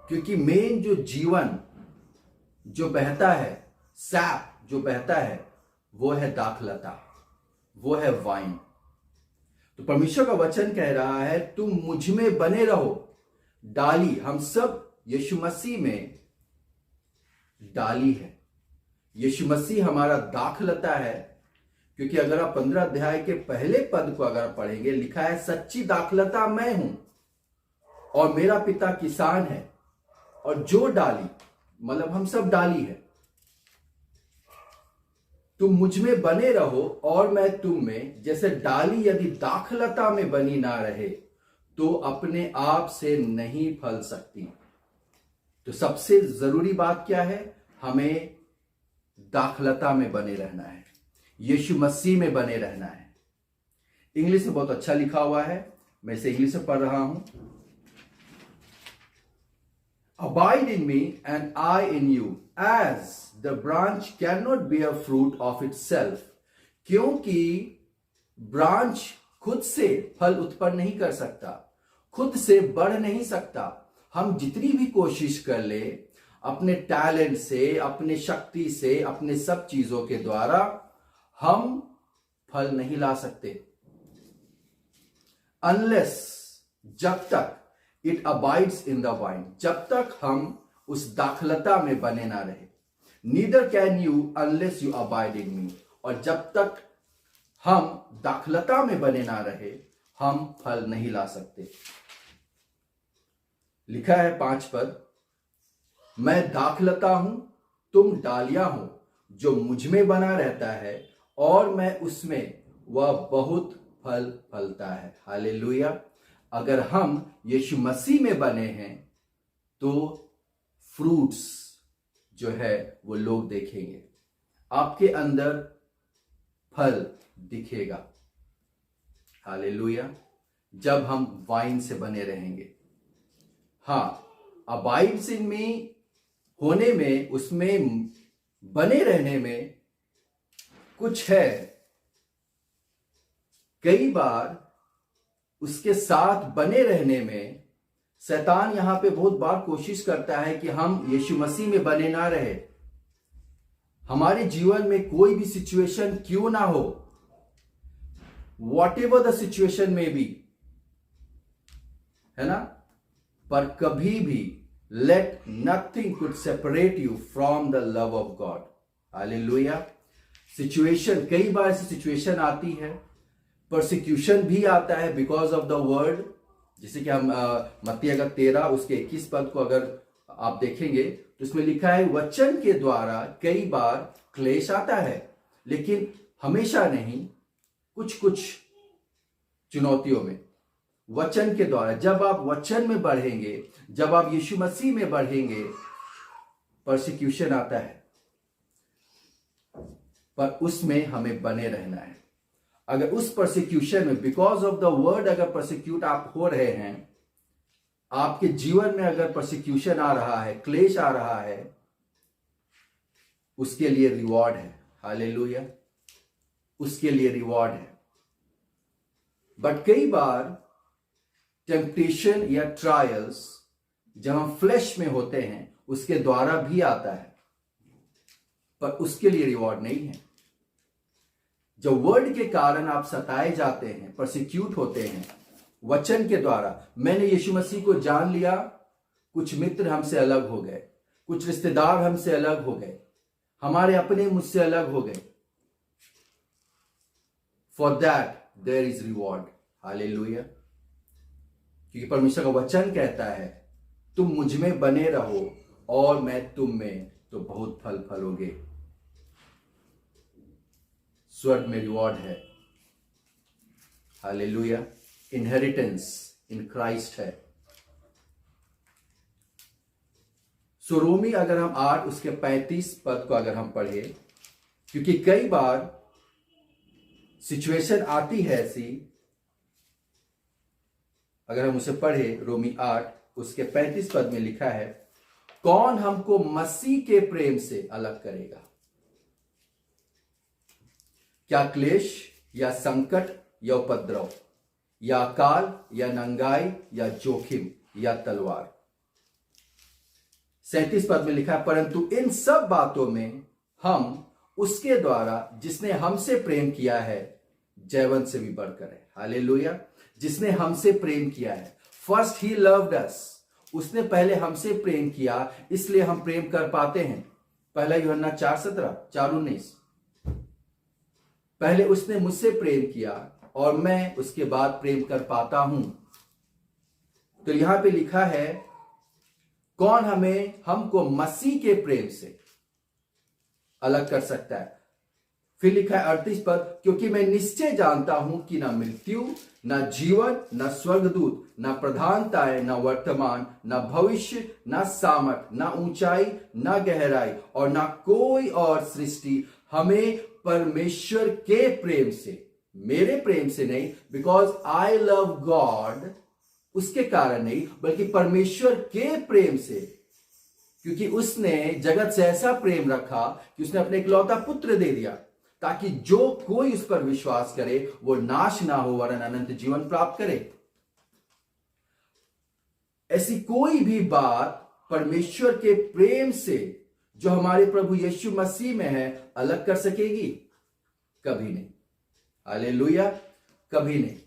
क्योंकि मेन जो जीवन जो बहता है, सैप जो बहता है, वो है दाखलता, वो है वाइन। तो परमेश्वर का वचन कह रहा है तुम मुझ में बने रहो। डाली, हम सब यीशु मसीह में डाली है। यीशु मसीह हमारा दाखलता है, क्योंकि अगर आप 15 अध्याय के पहले पद को अगर पढ़ेंगे, लिखा है सच्ची दाखलता मैं हूं और मेरा पिता किसान है, और जो डाली, मतलब हम सब डाली है। तुम मुझ में बने रहो और मैं तुम में। जैसे डाली यदि दाखलता में बनी ना रहे तो अपने आप से नहीं फल सकती। तो सबसे जरूरी बात क्या है? हमें दाखलता में बने रहना है, यीशु मसीह में बने रहना है। इंग्लिश में बहुत अच्छा लिखा हुआ है, मैं इसे इंग्लिश में पढ़ रहा हूं। Abide in me and I in you, as the branch cannot bear fruit of itself. क्योंकि ब्रांच खुद से फल उत्पन्न नहीं कर सकता, खुद से बढ़ नहीं सकता। हम जितनी भी कोशिश कर ले, अपने टैलेंट से, अपने शक्ति से, अपने सब चीजों के द्वारा हम फल नहीं ला सकते। अनलेस, जब तक it abides in the vine, जब तक हम उस दाखलता में बने ना रहे। Neither can you unless you abide in me, और जब तक हम दाखलता में बने ना रहे हम फल नहीं ला सकते। लिखा है 5 पद, मैं दाखलता हूं, तुम डालियां हो। जो मुझ में बना रहता है और मैं उसमें, वह बहुत फल फलता है। हालेलुया। अगर हम यीशु मसीह में बने हैं तो फ्रूट्स जो है वो लोग देखेंगे, आपके अंदर फल दिखेगा। हालेलुया। जब हम वाइन से बने रहेंगे। हाँ, अबाइड्स इन मी होने में, उसमें बने रहने में कुछ है। कई बार उसके साथ बने रहने में शैतान यहां पे बहुत बार कोशिश करता है कि हम यीशु मसीह में बने ना रहे। हमारे जीवन में कोई भी सिचुएशन क्यों ना हो, वॉट एवर द सिचुएशन में बी, है ना, पर कभी भी let nothing could separate you from the love of God. Hallelujah. Situation, कई बार ऐसी सिचुएशन आती है, परसिक्यूशन भी आता है बिकॉज ऑफ द वर्ड। जैसे कि हम मत्ती अगर 13 उसके 21 पद को अगर आप देखेंगे तो उसमें लिखा है वचन के द्वारा कई बार क्लेश आता है, लेकिन हमेशा नहीं, कुछ कुछ चुनौतियों में वचन के द्वारा। जब आप वचन में बढ़ेंगे, जब आप यीशु मसीह में बढ़ेंगे, परसिक्यूशन आता है, पर उसमें हमें बने रहना है। अगर उस परसिक्यूशन में, बिकॉज ऑफ द वर्ड, अगर परसिक्यूट आप हो रहे हैं, आपके जीवन में अगर परसिक्यूशन आ रहा है, क्लेश आ रहा है, उसके लिए रिवॉर्ड है। हालेलुया। उसके लिए रिवॉर्ड है। बट कई बार टेम्पटेशन या ट्रायल्स जब हम फ्लैश में होते हैं उसके द्वारा भी आता है, पर उसके लिए रिवॉर्ड नहीं है। जब वर्ड के कारण आप सताए जाते हैं, परसिक्यूट होते हैं वचन के द्वारा। मैंने यीशु मसीह को जान लिया, कुछ मित्र हमसे अलग हो गए, कुछ रिश्तेदार हमसे अलग हो गए, हमारे अपने मुझसे अलग हो गए। For that there is reward. Hallelujah. क्योंकि परमेश्वर का वचन कहता है तुम मुझ में बने रहो और मैं तुम में, तो बहुत फल फलोगे। स्वर्ग में रिवॉर्ड है। हालेलुया। इनहेरिटेंस इन क्राइस्ट है। सो रोमी अगर हम 8 उसके 35 पद को अगर हम पढ़े, क्योंकि कई बार सिचुएशन आती है ऐसी, अगर हम उसे पढ़े, रोमी 8 उसके 35 पद में लिखा है, कौन हमको मसीह के प्रेम से अलग करेगा? क्या क्लेश या संकट या उपद्रव या अकाल या नंगाई या जोखिम या तलवार? 37 पद में लिखा है, परंतु इन सब बातों में हम उसके द्वारा जिसने हमसे प्रेम किया है जयवंत से भी बढ़कर है। हालेलुया। जिसने हमसे प्रेम किया है, फर्स्ट ही लव्ड अस, उसने पहले हमसे प्रेम किया, इसलिए हम प्रेम कर पाते हैं। पहला यूहन्ना 4:17, 4:19। पहले उसने मुझसे प्रेम किया और मैं उसके बाद प्रेम कर पाता हूं। तो यहां पे लिखा है, कौन हमको मसीह के प्रेम से अलग कर सकता है। फिर लिखा है 38 पद, क्योंकि मैं निश्चय जानता हूं कि ना मृत्यु, ना जीवन, ना स्वर्गदूत, ना प्रधानताएं, ना वर्तमान, ना भविष्य, ना सामर्थ, ना ऊंचाई, ना गहराई और ना कोई और सृष्टि हमें परमेश्वर के प्रेम से, मेरे प्रेम से नहीं, बिकॉज आई लव गॉड, उसके कारण नहीं, बल्कि परमेश्वर के प्रेम से, क्योंकि उसने जगत से ऐसा प्रेम रखा कि उसने अपने इकलौता पुत्र दे दिया, ताकि जो कोई उस पर विश्वास करे वो नाश ना हो वरन अनंत जीवन प्राप्त करे। ऐसी कोई भी बात परमेश्वर के प्रेम से जो हमारे प्रभु यीशु मसीह में है अलग कर सकेगी? कभी नहीं। हालेलुया, कभी नहीं।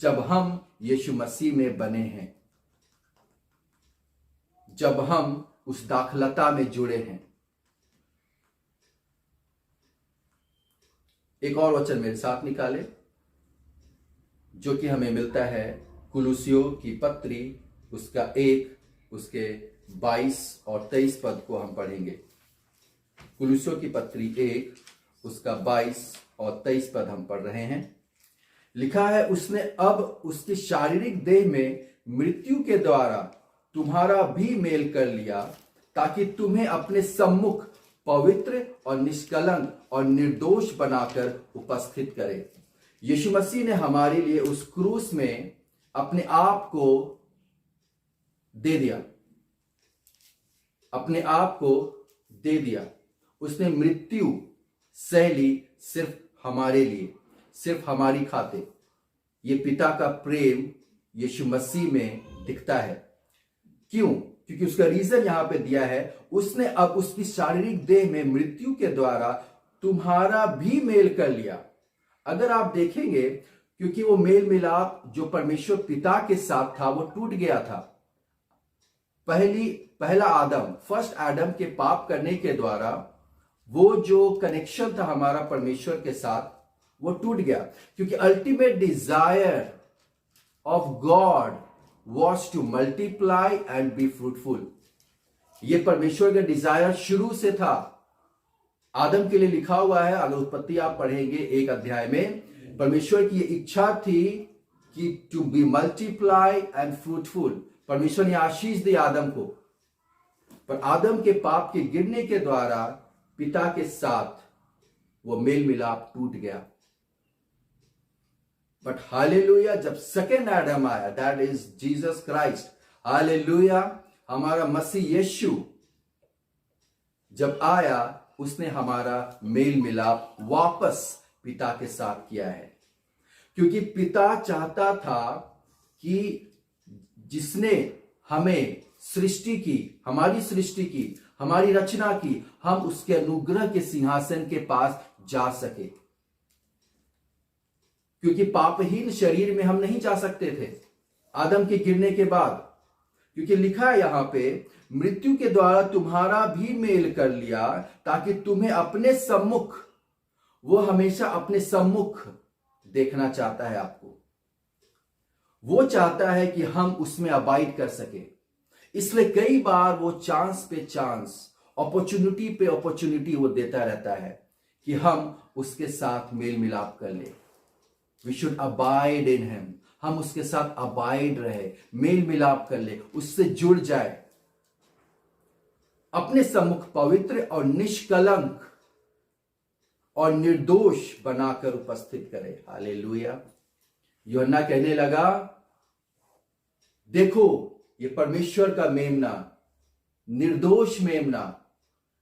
जब हम यीशु मसीह में बने हैं, जब हम उस दाखलता में जुड़े हैं। एक और वचन मेरे साथ निकाले जो कि हमें मिलता है कुलुसियों की पत्री, उसका 1, उसके 22 और 23 पद को हम पढ़ेंगे। कुलुसियों की पत्री 1, उसका 22 और 23 पद हम पढ़ रहे हैं। लिखा है, उसने अब उसकी शारीरिक देह में मृत्यु के द्वारा तुम्हारा भी मेल कर लिया, ताकि तुम्हें अपने सम्मुख पवित्र और निष्कलंक और निर्दोष बनाकर उपस्थित करे। यीशु मसीह ने हमारे लिए उस क्रूस में अपने आप को दे दिया, अपने आप को दे दिया। उसने मृत्यु सह ली सिर्फ हमारे लिए, सिर्फ हमारी खातिर। ये पिता का प्रेम यीशु मसीह में दिखता है। क्यों? क्योंकि उसका रीजन यहां पे दिया है, उसने अब उसकी शारीरिक देह में मृत्यु के द्वारा तुम्हारा भी मेल कर लिया। अगर आप देखेंगे, क्योंकि वो मेल मिलाप जो परमेश्वर पिता के साथ था वो टूट गया था। पहला आदम, फर्स्ट आदम के पाप करने के द्वारा वो जो कनेक्शन था हमारा परमेश्वर के साथ वो टूट गया, क्योंकि ultimate desire of God was to multiply and be fruitful. ये परमेश्वर का डिजायर शुरू से था। आदम के लिए लिखा हुआ है, अगर उत्पत्ति आप पढ़ेंगे 1 अध्याय में, परमेश्वर की ये इच्छा थी कि to be multiply and fruitful. परमेश्वर ने आशीष दी आदम को, पर आदम के पाप के गिरने के द्वारा पिता के साथ वो मेल मिलाप टूट गया। बट हालेलुया, जब सेकेंड एडम आया, that is Jesus Christ, hallelujah, हमारा मसीह यीशु जब आया, उसने हमारा मेल मिलाप वापस पिता के साथ किया है। क्योंकि पिता चाहता था कि जिसने हमें सृष्टि की, हमारी सृष्टि की, हमारी रचना की, हम उसके अनुग्रह के सिंहासन के पास जा सके। क्योंकि पापहीन शरीर में हम नहीं जा सकते थे आदम के गिरने के बाद, क्योंकि लिखा है यहां पे, मृत्यु के द्वारा तुम्हारा भी मेल कर लिया, ताकि तुम्हें अपने सम्मुख, वो हमेशा अपने सम्मुख देखना चाहता है आपको। वो चाहता है कि हम उसमें अबाइड कर सके। इसलिए कई बार वो चांस पे चांस, अपॉर्चुनिटी पे अपॉर्चुनिटी वो देता रहता है कि हम उसके साथ मेल मिलाप कर ले। We should abide in him, हम उसके साथ अबाइड रहे, मेल मिलाप कर ले, उससे जुड़ जाए, अपने सम्मुख पवित्र और निष्कलंक और निर्दोष बनाकर उपस्थित करे। हालेलुया। यूहन्ना कहने लगा, देखो ये परमेश्वर का मेमना, निर्दोष मेमना,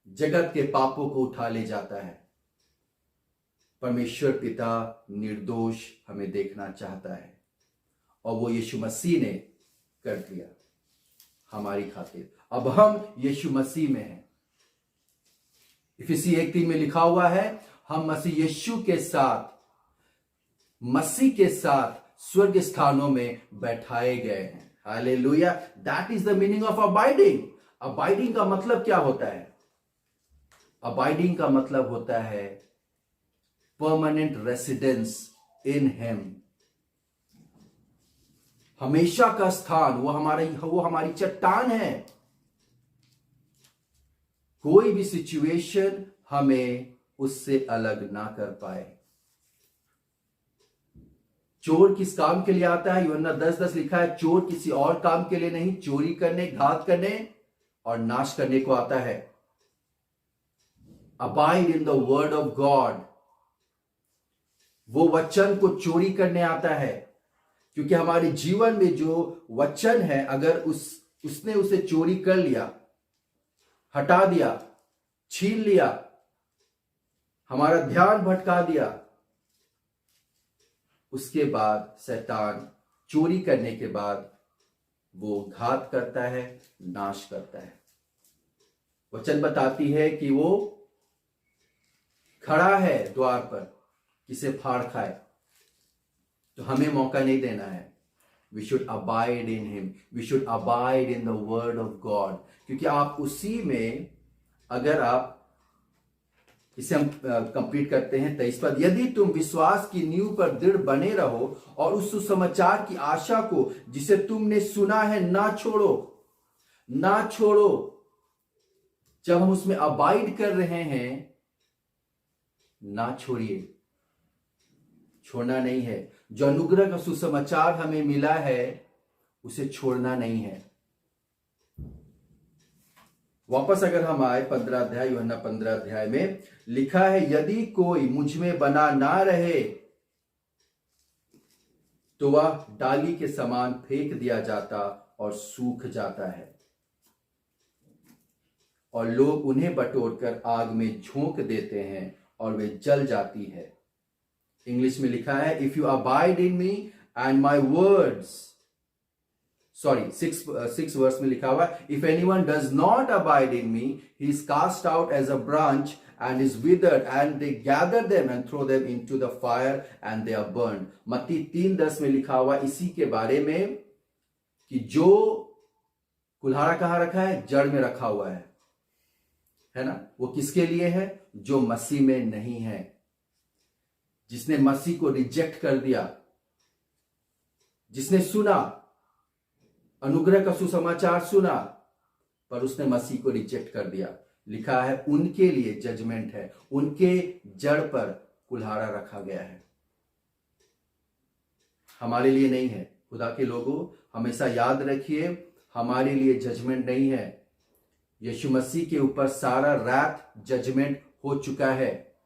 जगत के पापों को उठा ले जाता है। परमेश्वर पिता निर्दोष हमें देखना चाहता है और वो यीशु मसीह ने कर दिया। हमारी खातिर। अब हम यीशु मसीह में हैं। इफिसी 1:3 में लिखा हुआ है, हम मसीह यीशु के साथ स्वर्ग स्थानों में बैठाए गए हैं। Hallelujah. That is the meaning of abiding. Abiding का मतलब क्या होता है? अबाइडिंग का मतलब होता है परमानेंट रेसिडेंस इन हिम। हमेशा का स्थान, वो हमारी चट्टान है। कोई भी सिचुएशन हमें उससे अलग ना कर पाए। चोर किस काम के लिए आता है? यूहन्ना 10:10 लिखा है, चोर किसी और काम के लिए नहीं, चोरी करने, घात करने और नाश करने को आता है। Abide in the word of God. वो वचन को चोरी करने आता है, क्योंकि हमारे जीवन में जो वचन है, अगर उसने उसे चोरी कर लिया, हटा दिया, छीन लिया, हमारा ध्यान भटका दिया, उसके बाद शैतान चोरी करने के बाद वो घात करता है, नाश करता है। वचन बताती है कि वो खड़ा है द्वार पर, किसे फाड़ खाए। तो हमें मौका नहीं देना है। We should abide in him, we should abide in the word of God, क्योंकि आप उसी में, अगर आप इसे हम कंप्लीट करते हैं 23 पद, यदि तुम विश्वास की नींव पर दृढ़ बने रहो और उस सुसमाचार की आशा को जिसे तुमने सुना है ना छोड़ो। जब हम उसमें अबाइड कर रहे हैं, ना छोड़िए, छोड़ना नहीं है। जो अनुग्रह का सुसमाचार हमें मिला है, उसे छोड़ना नहीं है। वापस अगर हम आए 15 अध्याय, यूहन्ना 15 अध्याय में लिखा है, यदि कोई मुझ में बना ना रहे तो वह डाली के समान फेंक दिया जाता और सूख जाता है, और लोग उन्हें बटोरकर आग में झोंक देते हैं और वे जल जाती है। इंग्लिश में लिखा है, if you abide in me and my words, 6 verse में लिखा हुआ है, if anyone does not abide in me he is cast out as a branch and is withered, and they gather them and throw them into the fire and they are burned। मत्ती 3:10 में लिखा हुआ इसी के बारे में कि जो कुल्हाड़ा कहां रखा है? जड़ में रखा हुआ है ना? वो किसके लिए है? जो मसीह में नहीं है, जिसने मसीह को रिजेक्ट कर दिया, जिसने सुना, अनुग्रह का सुसमाचार सुना, पर उसने मसीह को रिजेक्ट कर दिया। लिखा है उनके लिए जजमेंट है, उनके जड़ पर कुल्हाड़ा रखा गया है, हमारे लिए नहीं है। खुदा के लोगों, हमेशा याद रखिए, हमारे लिए जजमेंट नहीं है। यीशु मसीह के ऊपर सारा रैथ जजमेंट हो चुका है।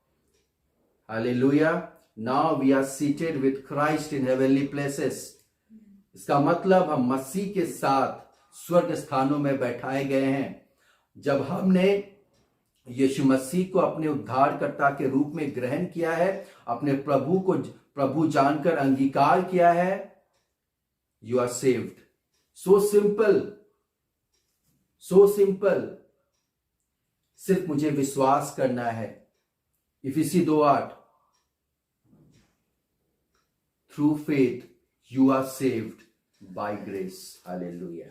Hallelujah. Now we are seated with Christ in heavenly places. इसका मतलब हम मसीह के साथ स्वर्ग स्थानों में बैठाए गए हैं। जब हमने यीशु मसीह को अपने उद्धारकर्ता के रूप में ग्रहण किया है, अपने प्रभु को प्रभु जानकर अंगीकार किया है, you are saved. So simple. सिर्फ मुझे विश्वास करना है। इफिसी 2:8, through faith you are saved by grace. Hallelujah.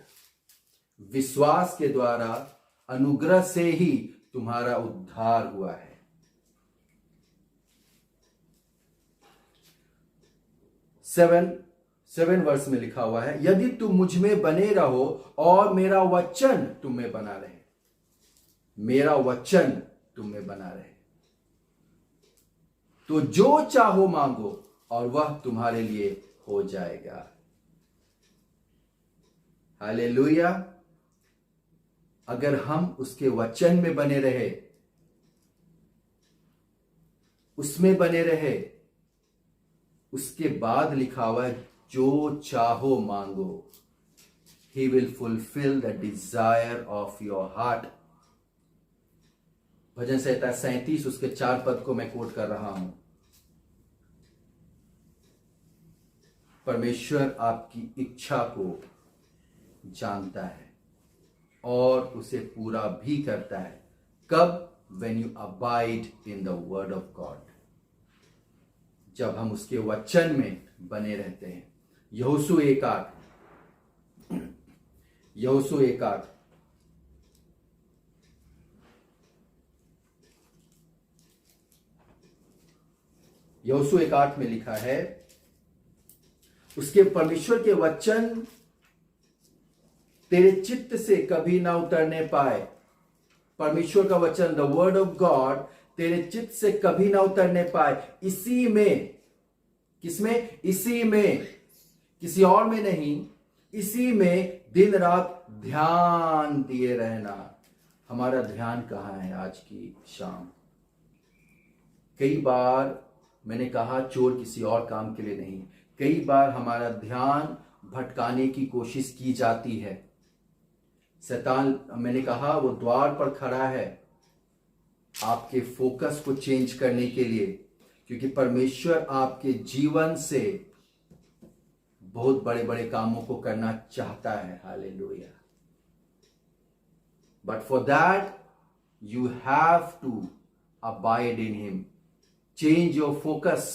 विश्वास के द्वारा, अनुग्रह से ही तुम्हारा उद्धार हुआ है। 7 वर्ष में लिखा हुआ है, यदि तुम मुझ में बने रहो और मेरा वचन तुम में बना रहे, मेरा वचन तुम में बना रहे, तो जो चाहो मांगो और वह तुम्हारे लिए हो जाएगा। हालेलुया। अगर हम उसके वचन में बने रहे, उसमें बने रहे, उसके बाद लिखा हुआ है जो चाहो मांगो, he will fulfil the desire of your heart. भजन संहिता 37 उसके 4 पद को मैं कोट कर रहा हूं। परमेश्वर आपकी इच्छा को जानता है। और उसे पूरा भी करता है। कब? When you abide in the word of God, जब हम उसके वचन में बने रहते हैं। यहोशू 1:8, यहोशू 1:8, यहोशू 1:8 में लिखा है, उसके परमेश्वर के वचन तेरे चित्त से कभी ना उतरने पाए। परमेश्वर का वचन, द वर्ड ऑफ गॉड, तेरे चित्त से कभी ना उतरने पाए। इसी में, किसमें? इसी में, किसी और में नहीं, इसी में दिन रात ध्यान दिए रहना। हमारा ध्यान कहां है आज की शाम? कई बार मैंने कहा चोर किसी और काम के लिए नहीं, कई बार हमारा ध्यान भटकाने की कोशिश की जाती है। शैतान, मैंने कहा, वो द्वार पर खड़ा है आपके फोकस को चेंज करने के लिए, क्योंकि परमेश्वर आपके जीवन से बहुत बड़े बड़े कामों को करना चाहता है। Hallelujah. But for that you have to abide in him. Change your focus,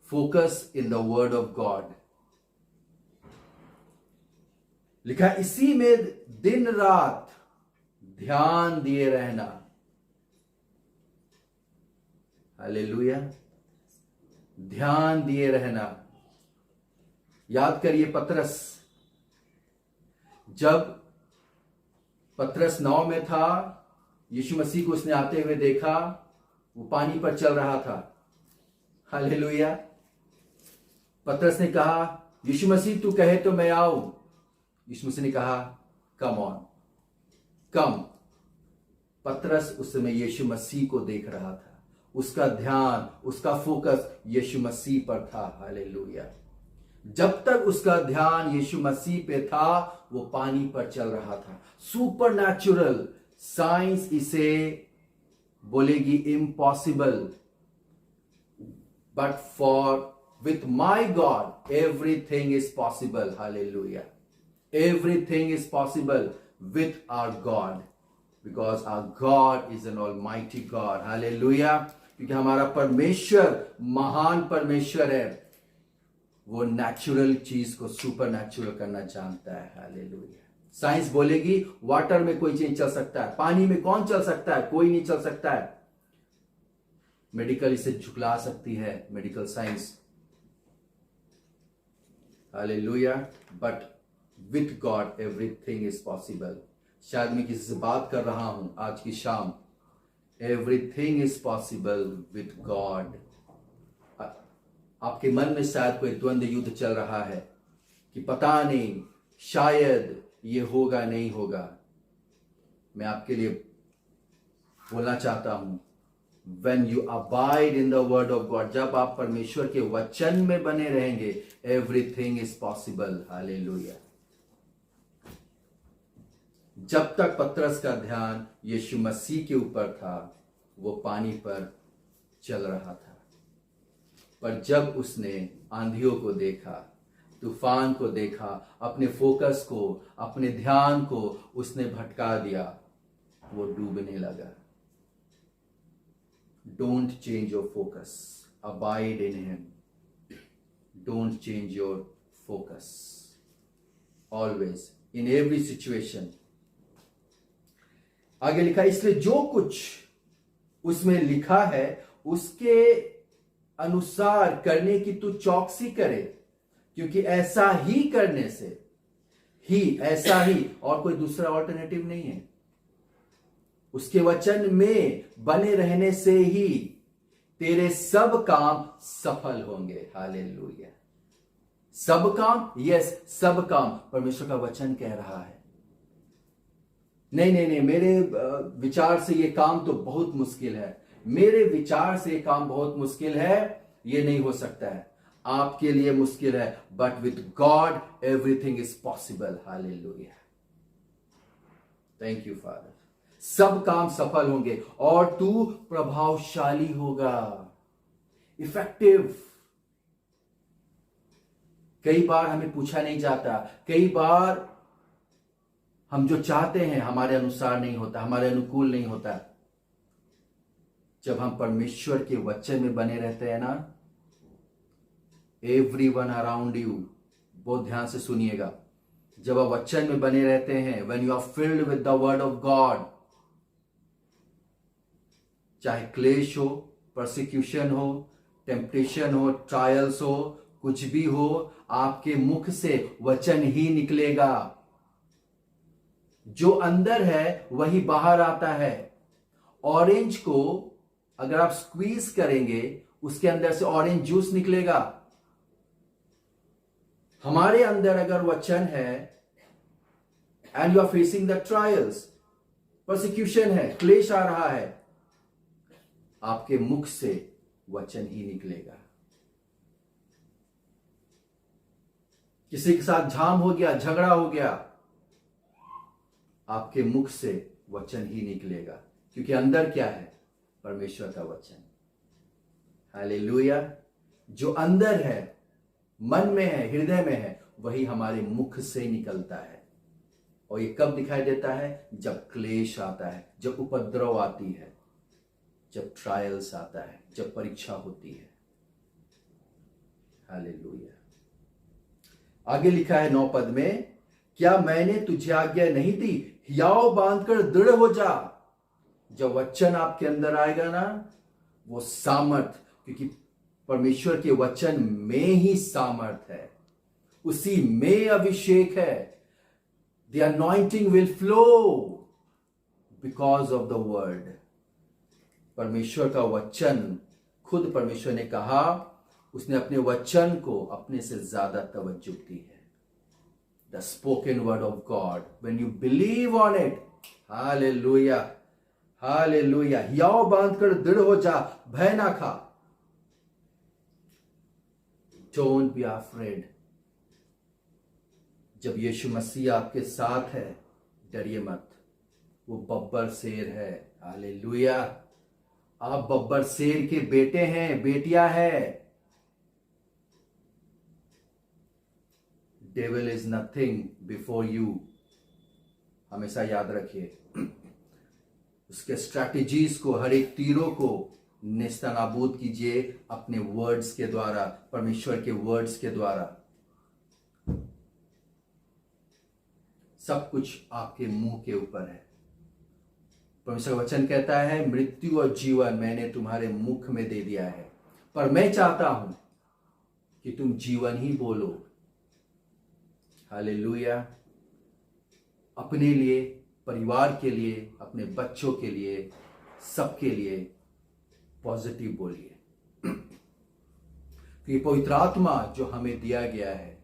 focus in the word of God. लिखा, इसी में दिन रात ध्यान दिए रहना। हालेलुया। ध्यान दिए रहना। याद करिए पतरस, जब पतरस नाव में था, यीशु मसीह को उसने आते हुए देखा, वो पानी पर चल रहा था। हालेलुया। पतरस ने कहा, यीशु मसीह तू कहे तो मैं आऊं। यीशु मसीह ने कहा, कम ऑन, कम। पतरस उस समय यीशु मसीह को देख रहा था। उसका ध्यान, उसका फोकस यीशु मसीह पर था। हालेलुया। जब तक उसका ध्यान यीशु मसीह पे था, वो पानी पर चल रहा था। सुपर नेचुरल, साइंस इसे बोलेगी impossible, but for with my God everything is possible. Hallelujah. Everything is possible with our God, because our God is an almighty God. Hallelujah. क्योंकि हमारा परमेश्वर महान परमेश्वर है। वो नेचुरल चीज को सुपर नेचुरल करना जानता है। हालेलुया। साइंस बोलेगी वाटर में कोई चीज चल सकता है, पानी में कौन चल सकता है? कोई नहीं चल सकता है। मेडिकल इसे झुकला सकती है, medical science. Hallelujah. But with God everything is possible. शायद मैं किसी से बात कर रहा हूं आज की शाम। Everything is possible with God. आपके मन में शायद कोई द्वंद्व युद्ध चल रहा है कि पता नहीं, शायद ये होगा नहीं होगा। मैं आपके लिए बोलना चाहता हूं, when you abide in the word of God, जब आप परमेश्वर के वचन में बने रहेंगे, everything is possible. हालेलुया। जब तक पतरस का ध्यान यीशु मसीह के ऊपर था, वो पानी पर चल रहा था। पर जब उसने आंधियों को देखा, तूफान को देखा, अपने फोकस को, अपने ध्यान को उसने भटका दिया, वो डूबने लगा। Don't change your focus. Abide in him. Don't change your focus. Always, in every situation. आगे लिखा, इसलिए जो कुछ उसमें लिखा है उसके अनुसार करने की तू चौकसी करे, क्योंकि ऐसा ही करने से ही, ऐसा ही, और कोई दूसरा ऑल्टरनेटिव नहीं है। उसके वचन में बने रहने से ही तेरे सब काम सफल होंगे। हालेलुया। सब काम, यस, सब काम परमेश्वर का वचन कह रहा है। नहीं नहीं नहीं, मेरे विचार से ये काम तो बहुत मुश्किल है, मेरे विचार से ये काम बहुत मुश्किल है, ये नहीं हो सकता है। आपके लिए मुश्किल है, but with God everything is possible. Hallelujah. Thank you father. सब काम सफल होंगे और तू प्रभावशाली होगा, इफेक्टिव। कई बार हमें पूछा नहीं जाता, कई बार हम जो चाहते हैं हमारे अनुसार नहीं होता, हमारे अनुकूल नहीं होता। जब हम परमेश्वर के वचन में बने रहते हैं ना, एवरीवन अराउंड यू, बहुत ध्यान से सुनिएगा, जब आप वचन में बने रहते हैं, when you are filled with the word of God, चाहे क्लेश हो, परसिक्यूशन हो, टेम्पटेशन हो, ट्रायल्स हो, कुछ भी हो, आपके मुख से वचन ही निकलेगा। जो अंदर है वही बाहर आता है। ऑरेंज को अगर आप स्क्वीज करेंगे, उसके अंदर से ऑरेंज जूस निकलेगा। हमारे अंदर अगर वचन है, and you are facing the trials, persecution है, क्लेश आ रहा है, आपके मुख से वचन ही निकलेगा। किसी के साथ झाम हो गया, झगड़ा हो गया, आपके मुख से वचन ही निकलेगा, क्योंकि अंदर क्या है? परमेश्वर का वचन। हालेलुया। जो अंदर है, मन में है, हृदय में है, वही हमारे मुख से निकलता है। और ये कब दिखाई देता है? जब क्लेश आता है, जब उपद्रव आती है, जब ट्रायल्स आता है, जब परीक्षा होती है। हालेलुया। आगे लिखा है 9 पद में, क्या मैंने तुझे आज्ञा नहीं दी, हियाव बांधकर दृढ़ हो जा। जब वचन आपके अंदर आएगा ना, वो सामर्थ, क्योंकि परमेश्वर के वचन में ही सामर्थ है, उसी में अभिषेक है। The anointing will flow because of the word. परमेश्वर का वचन, खुद परमेश्वर ने कहा, उसने अपने वचन को अपने से ज्यादा तवज्जो दी है। The spoken word of God, when you believe on it, hallelujah, hallelujah. हियाव बांधकर दृढ़ हो जा, भय ना खा। Don't be afraid. जब यीशु मसीह आपके साथ है, डरिए मत। वो बब्बर शेर है। हालेलुया। आप बब्बर शेर के बेटे हैं, बेटियां हैं। Devil is nothing before you. हमेशा याद रखिए। उसके स्ट्रैटेजीज को, हर एक तीरों को नेस्तनाबूद कीजिए अपने वर्ड्स के द्वारा, परमेश्वर के वर्ड्स के द्वारा। सब कुछ आपके मुंह के ऊपर है। परमेश्वर वचन कहता है, मृत्यु और जीवन मैंने तुम्हारे मुख में दे दिया है, पर मैं चाहता हूं कि तुम जीवन ही बोलो। हालेलुया। अपने लिए, परिवार के लिए, अपने बच्चों के लिए, सबके लिए पॉजिटिव बोलिए। कि पवित्र आत्मा जो हमें दिया गया है,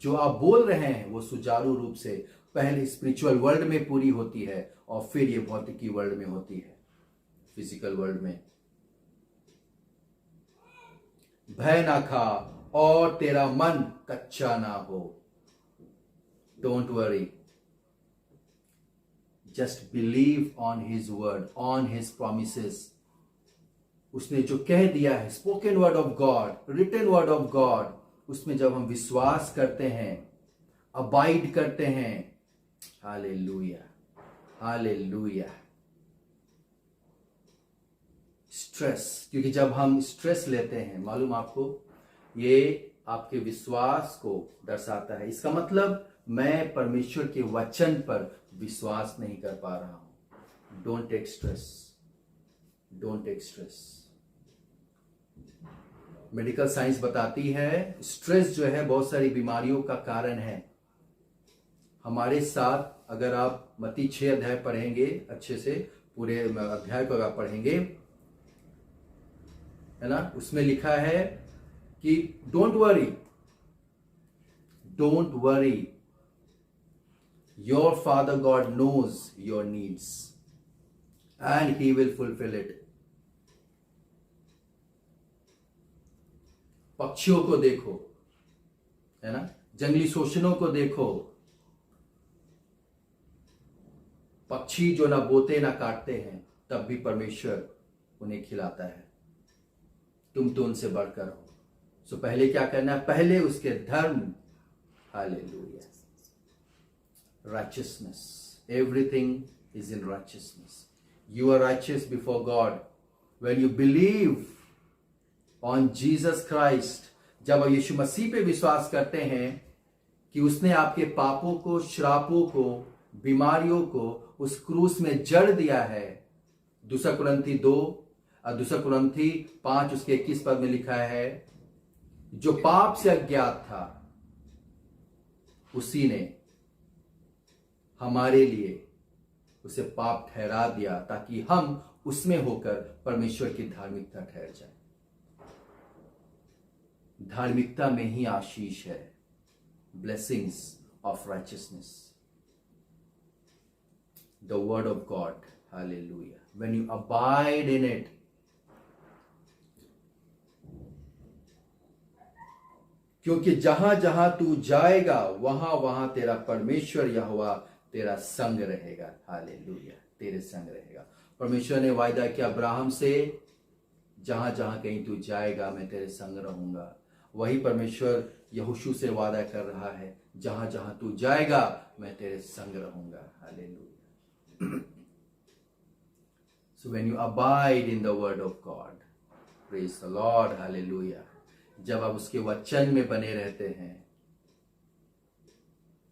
जो आप बोल रहे हैं, वो सुचारू रूप से पहले स्पिरिचुअल वर्ल्ड में पूरी होती है और फिर ये भौतिकी वर्ल्ड में होती है, फिजिकल वर्ल्ड में। भय ना खा और तेरा मन कच्चा ना हो। Don't worry, just believe on his word, on his promises. उसने जो कह दिया है, spoken word of God, written word of God, उसमें जब हम विश्वास करते हैं, अबाइड करते हैं, हालेलुया, हालेलुया। स्ट्रेस, क्योंकि जब हम स्ट्रेस लेते हैं, मालूम आपको, ये आपके विश्वास को दर्शाता है। इसका मतलब मैं परमेश्वर के वचन पर विश्वास नहीं कर पा रहा हूं। Don't take stress, don't take stress. Medical science बताती है, स्ट्रेस जो है बहुत सारी बीमारियों का कारण है। हमारे साथ अगर आप मत्ती 6 अध्याय पढ़ेंगे, अच्छे से पूरे अध्याय को अगर पढ़ेंगे, है ना, उसमें लिखा है कि don't worry, don't worry, your father God knows your needs and he will fulfil it. पक्षियों को देखो, है ना, जंगली शोषणों को देखो। पक्षी जो ना बोते ना काटते हैं, तब भी परमेश्वर उन्हें खिलाता है। तुम तो उनसे बढ़कर हो। सो पहले क्या करना है? पहले उसके धर्म, hallelujah, righteousness, everything is in righteousness. You are righteous before God when you believe on Jesus Christ. जब आप यीशु मसीह पे विश्वास करते हैं कि उसने आपके पापों को, श्रापों को, बीमारियों को उस क्रूस में जड़ दिया है। 2 कुरिन्थी 5 उसके 21 पद में लिखा है, जो पाप से अज्ञात था उसी ने हमारे लिए उसे पाप ठहरा दिया ताकि हम उसमें होकर परमेश्वर की धार्मिकता ठहर जाए। धार्मिकता में ही आशीष है, blessings of righteousness, the word of God, hallelujah. When you abide in it, क्योंकि जहां जहां तू जाएगा वहां वहां तेरा परमेश्वर यहोवा तेरा संग रहेगा, हालेलुया, तेरे संग रहेगा। परमेश्वर ने वायदा किया अब्राहम से, जहां जहां कहीं तू जाएगा मैं तेरे संग रहूंगा। वही परमेश्वर यहोशू से वादा कर रहा है, जहां जहां तू जाएगा मैं तेरे संग रहूंगा, hallelujah. So when you abide in the word of God, praise the lord, hallelujah, जब आप उसके वचन में बने रहते हैं,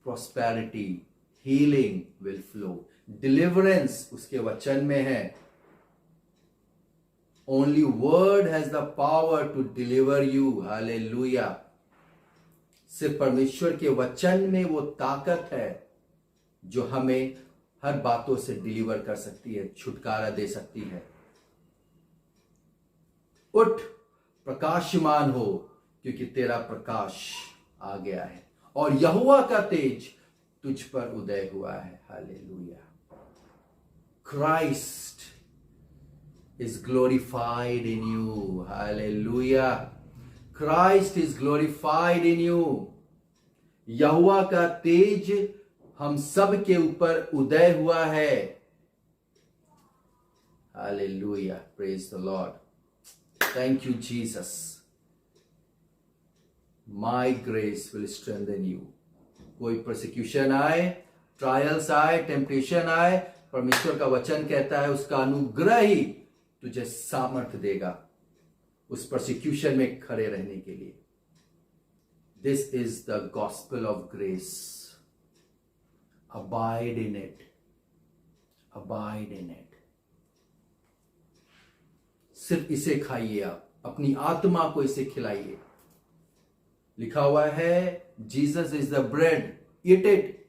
prosperity, healing will flow, deliverance उसके वचन में है। Only word has the power to deliver you, hallelujah. सिर्फ परमेश्वर के वचन में वो ताकत है जो हमें हर बातों से डिलीवर कर सकती है, छुटकारा दे सकती है। उठ, प्रकाशमान हो, क्योंकि तेरा प्रकाश आ गया है और यहोवा का तेज तुझ पर उदय हुआ है, hallelujah. Christ is glorified in you, hallelujah. Christ is glorified in you. यहोवा का तेज हम सब के ऊपर उदय हुआ है, hallelujah, praise the lord. Thank you, Jesus. My grace will strengthen you. कोई persecution आए, trials आए, temptation आए, परमेश्वर का वचन कहता है उसका अनुग्रह ही तुझे सामर्थ देगा उस persecution में खड़े रहने के लिए। This is the gospel of grace. Abide in it. Abide in it. सिर्फ इसे खाइए, आप अपनी आत्मा को इसे खिलाइए। लिखा हुआ है Jesus is the bread, eat it.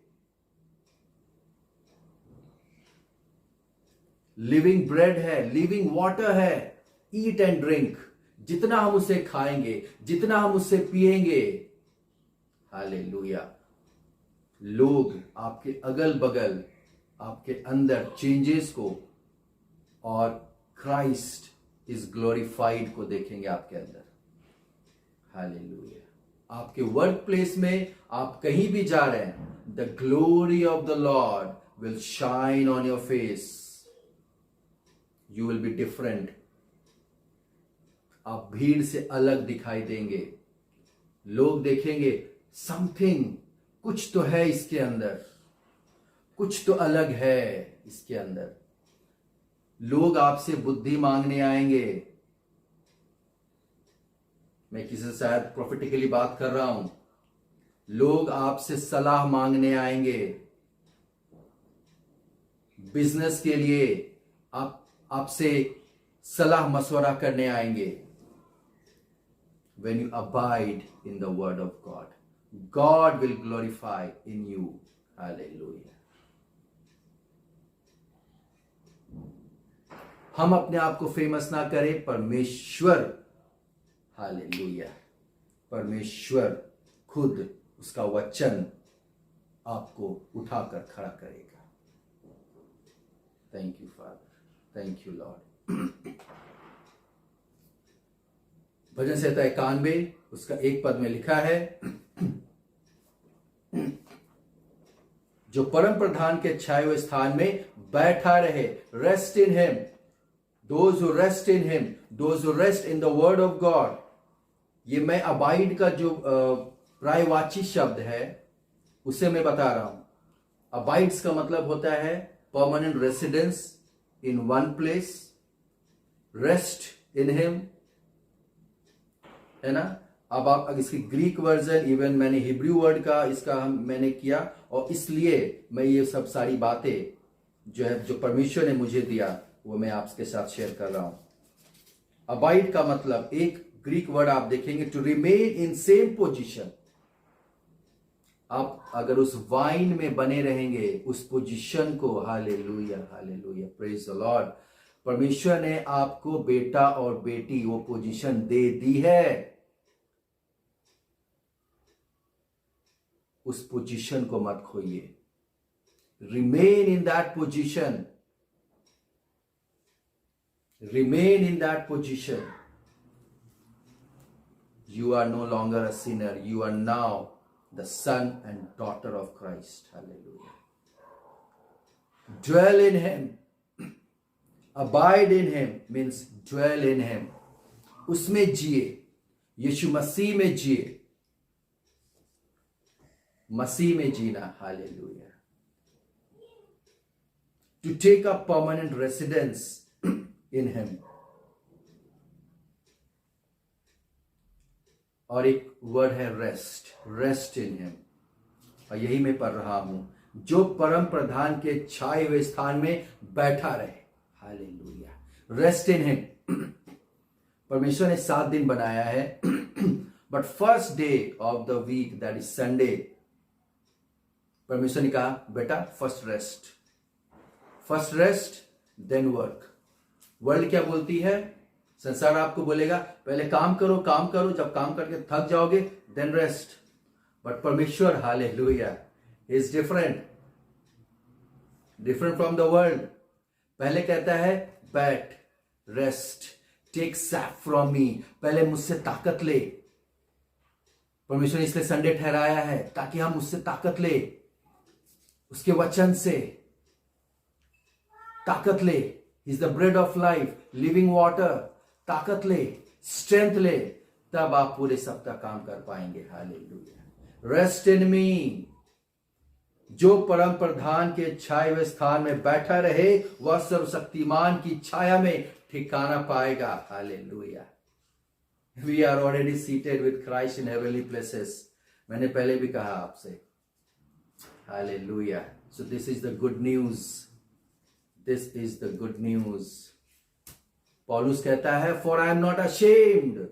Living bread है, लिविंग वाटर है, ईट एंड ड्रिंक। जितना हम उसे खाएंगे, जितना हम उससे पिएंगे, हालेलुया, लोग आपके अगल बगल, आपके अंदर चेंजेस को और क्राइस्ट इस ग्लोरीफाइड को देखेंगे आपके अंदर, हालेलुया। आपके वर्क प्लेस में आप कहीं भी जा रहे हैं, the glory of the Lord will shine on your face, you will be different. आप भीड़ से अलग दिखाई देंगे। लोग देखेंगे समथिंग, कुछ तो है इसके अंदर, कुछ तो अलग है इसके अंदर। लोग आपसे बुद्धि मांगने आएंगे। मैं किसी से शायद प्रोफेटिकली बात कर रहा हूं। लोग आपसे सलाह मांगने आएंगे बिजनेस के लिए, आपसे सलाह मशवरा करने आएंगे। When you abide in the word of God, God will glorify in you. Hallelujah. हम अपने आप को फेमस ना करें, परमेश्वर, हालेलुया, परमेश्वर खुद उसका वचन आपको उठाकर खड़ा करेगा। Thank you father, thank you lord. भजन संहिता 91 उसका 1 पद में लिखा है, जो परम प्रधान के छाए हुए स्थान में बैठा रहे, rest in him. Those who rest in him, those who rest in the word of God, ये मैं अबाइड का जो पर्यायवाची शब्द है उसे मैं बता रहा हूं। अबाइड्स का मतलब होता है permanent residence in one place, rest in him, है ना। अब आप इसकी ग्रीक वर्जन, इवन मैंने हिब्रू वर्ड का इसका मैंने किया, और इसलिए मैं ये सब सारी बातें जो है, जो परमेश्वर ने मुझे दिया, वो मैं आपके साथ शेयर कर रहा हूं। अबाइड का मतलब, एक ग्रीक वर्ड आप देखेंगे, to remain in same position. आप अगर उस वाइन में बने रहेंगे, उस पोजीशन को, hallelujah hallelujah, praise the Lord, परमेश्वर ने आपको बेटा और बेटी वो पोजीशन दे दी है। उस पोजीशन को मत खोइए। Remain in that position, remain in that position. You are no longer a sinner. You are now the son and daughter of Christ. Hallelujah. Dwell in him. Abide in him means dwell in him. उसमें जिए, यीशु मसीह में जिए, मसीह में जीना। Hallelujah. To take up permanent residence in him. और एक word है rest, rest in him, और यही मैं पढ़ रहा हूं, जो परम प्रधान के छाए हुए स्थान में बैठा रहे। हालेलुया। Rest in him. परमेश्वर ने 7 दिन बनाया है, but first day of the week, that is Sunday, परमेश्वर ने कहा बेटा first rest, first rest then work. World क्या बोलती है? संसार आपको बोलेगा पहले काम करो काम करो, जब काम करके थक जाओगे देन रेस्ट। बट परमेश्वर, hallelujah, is different, different from the world. पहले कहता है बैठ, rest, take sap from me, पहले मुझसे ताकत ले। परमेश्वर ने इसलिए संडे ठहराया है ताकि हम उससे ताकत ले, उसके वचन से ताकत ले। Is the bread of life, living water. ताकत ले, स्ट्रेंथ ले, तब आप पूरे सप्ताह काम कर पाएंगे। हालेलुया। रेस्ट इन मी, जो परम प्रधान के छाए हुए स्थान में बैठा रहे, वह सर्वशक्तिमान की छाया में ठिकाना पाएगा। Hallelujah. We are already seated with Christ in heavenly places. मैंने पहले भी कहा आपसे। Hallelujah. So this is the good news, this is the good news. पौलुस कहता है, for I am not ashamed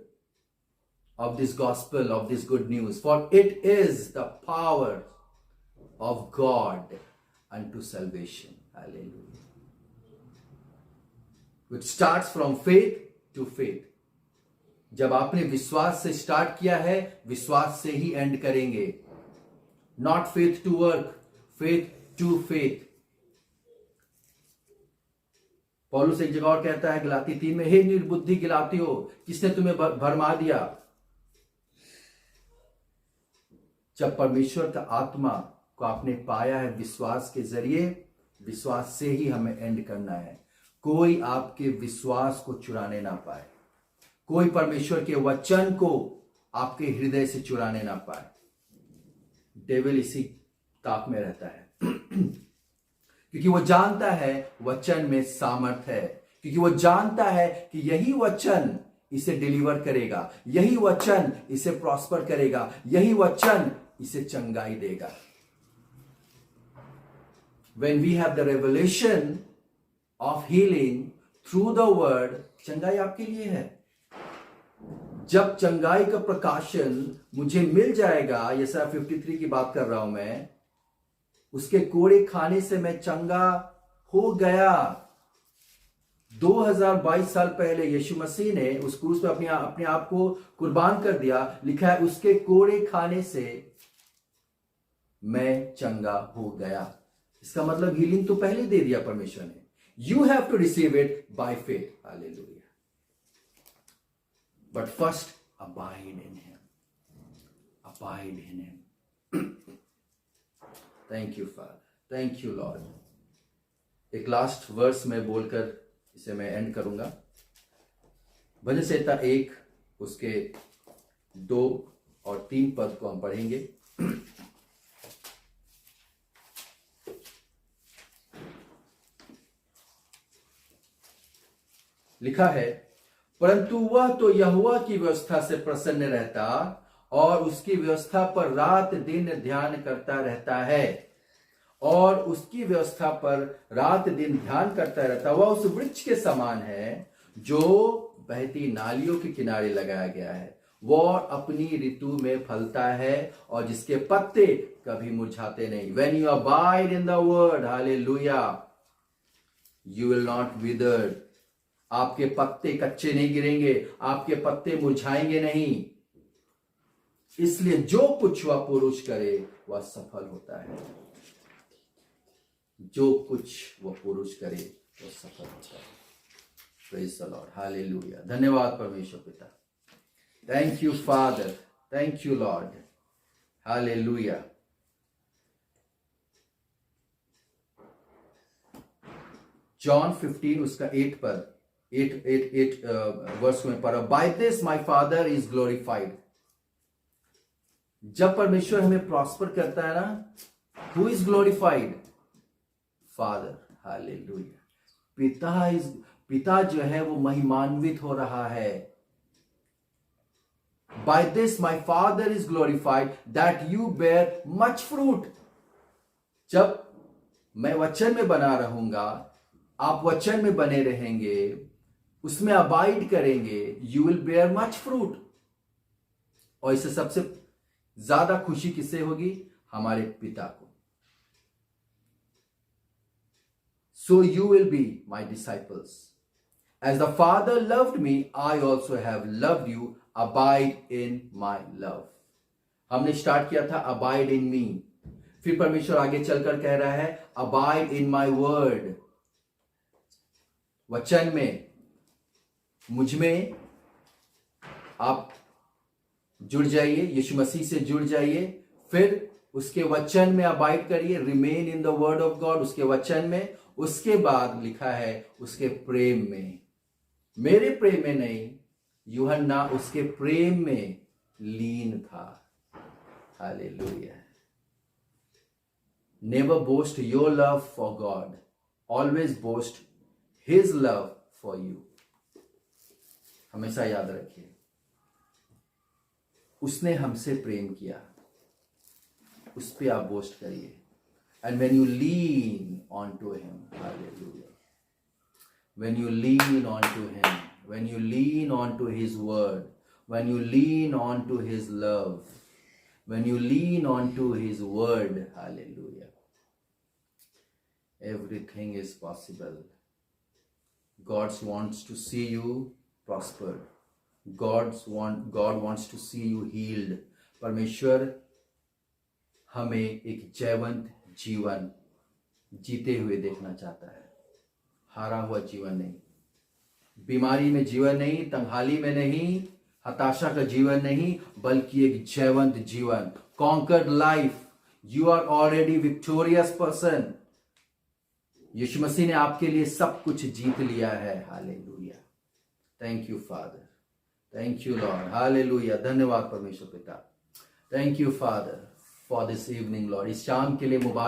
of this gospel, of this good news, for it is the power of God unto salvation. Hallelujah. It starts from faith to faith. जब आपने विश्वास से start किया है, विश्वास से ही एंड करेंगे। Not faith to work, faith to faith. पौलुस एक जगह और कहता है गलाती 3 में, हे निर्बुद्धि गिलातियो, किसने तुम्हें भरमा दिया? जब परमेश्वर का आत्मा को आपने पाया है विश्वास के जरिए, विश्वास से ही हमें एंड करना है। कोई आपके विश्वास को चुराने ना पाए, कोई परमेश्वर के वचन को आपके हृदय से चुराने ना पाए। डेविल इसी ताक में रहता है क्योंकि वो जानता है वचन में सामर्थ है, क्योंकि वो जानता है कि यही वचन इसे डिलीवर करेगा, यही वचन इसे प्रॉस्पर करेगा, यही वचन इसे चंगाई देगा। When we have the revelation of healing through the word, चंगाई आपके लिए है। जब चंगाई का प्रकाशन मुझे मिल जाएगा, यशायाह 53 की बात कर रहा हूं मैं, उसके कोड़े खाने से मैं चंगा हो गया। 2022 साल पहले यीशु मसीह ने उस क्रूस पे अपने आप को कुर्बान कर दिया। लिखा है उसके कोड़े खाने से मैं चंगा हो गया। इसका मतलब हीलिंग तो पहले दे दिया परमेश्वर ने। You have to receive it by faith. Hallelujah. But first abide in him, abide in him. Thank you father, thank you lord. एक लास्ट वर्स में बोलकर इसे मैं एंड करूंगा। भजन संहिता 1 उसके 2 और 3 पद को हम पढ़ेंगे। लिखा है, परंतु वह तो यहोवा की व्यवस्था से प्रसन्न रहता और उसकी व्यवस्था पर रात दिन ध्यान करता रहता है, और उसकी व्यवस्था पर रात दिन ध्यान करता रहता। वह उस वृक्ष के समान है जो बहती नालियों के किनारे लगाया गया है, वह अपनी ऋतु में फलता है और जिसके पत्ते कभी मुरझाते नहीं। When you abide in the word, hallelujah, you will not wither. आपके पत्ते कच्चे नहीं गिरेंगे, आपके पत्ते मुरझाएंगे नहीं। इसलिए जो कुछ वह पुरुष करे वह सफल होता है। जो कुछ वह पुरुष करे वह सफल होता है। Praise the lord, hallelujah. धन्यवाद परमेश्वर पिता। Thank you father, thank you lord, hallelujah. John 15 उसका 8 पद 8 वर्ष में पढ़ा, by this my father is glorified. जब परमेश्वर हमें प्रॉस्पर करता है ना, who is glorified? Father, hallelujah. पिता जो है वो महिमान्वित हो रहा है। By this my father is glorified that you bear much fruit. जब मैं वचन में बना रहूंगा, आप वचन में बने रहेंगे, उसमें अबाइड करेंगे, you will bear much fruit. और इससे सबसे ज्यादा खुशी किससे होगी? हमारे पिता को। So you will be my disciples as the father loved me, I also have loved you, abide in my love. हमने स्टार्ट किया था अबाइड इन मी, फिर परमेश्वर आगे चलकर कह रहा है अबाइड इन माई वर्ड। वचन में, मुझ में आप जुड़ जाइए, यीशु मसीह से जुड़ जाइए, फिर उसके वचन में अबाइड करिए, remain in the word of God, उसके वचन में। उसके बाद लिखा है उसके प्रेम में, मेरे प्रेम में नहीं, यूहन्ना उसके प्रेम में लीन था। Hallelujah. Never boast your love for God, always boast his love for you. हमेशा याद रखिए, उसने हमसे प्रेम किया, उस पे आप बोस्ट करिए। And when you lean on to him, hallelujah, when you lean on to him, when you lean on to his word, when you lean on to his love, when you lean on to his word, hallelujah, everything is possible. God wants to see you prospered. God wants to see you healed. परमेश्वर हमें एक जयवंत जीवन जीते हुए देखना चाहता है, हारा हुआ जीवन नहीं, बीमारी में जीवन नहीं, तंगहाली में नहीं, हताशा का जीवन नहीं, बल्कि एक जयवंत जीवन, conquered life. You are already victorious person. यीशु मसीह ने आपके लिए सब कुछ जीत लिया है। Hallelujah. Thank you father, thank you lord, hallelujah. धन्यवाद परमेश्वर पिता। Thank you father for this evening Lord, इस शाम के लिए मुबारक